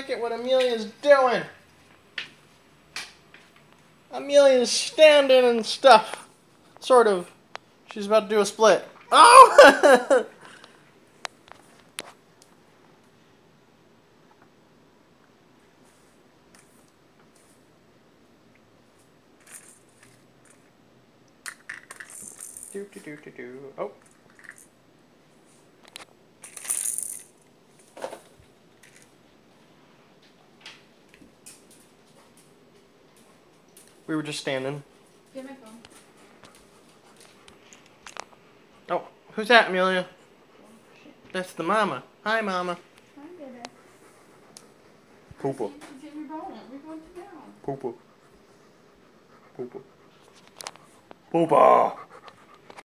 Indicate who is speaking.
Speaker 1: look at what Amelia's doing. Amelia's standing and stuff. Sort of. She's about to do a split. Oh! Do do do do do. Oh. We were just standing.
Speaker 2: Get my phone.
Speaker 1: Oh, who's that, Amelia? That's the mama. Hi, mama.
Speaker 2: Hi, baby.
Speaker 1: Poopa.
Speaker 2: Get your bone. We're going to down.
Speaker 1: Poopa. Poopa. Poopa.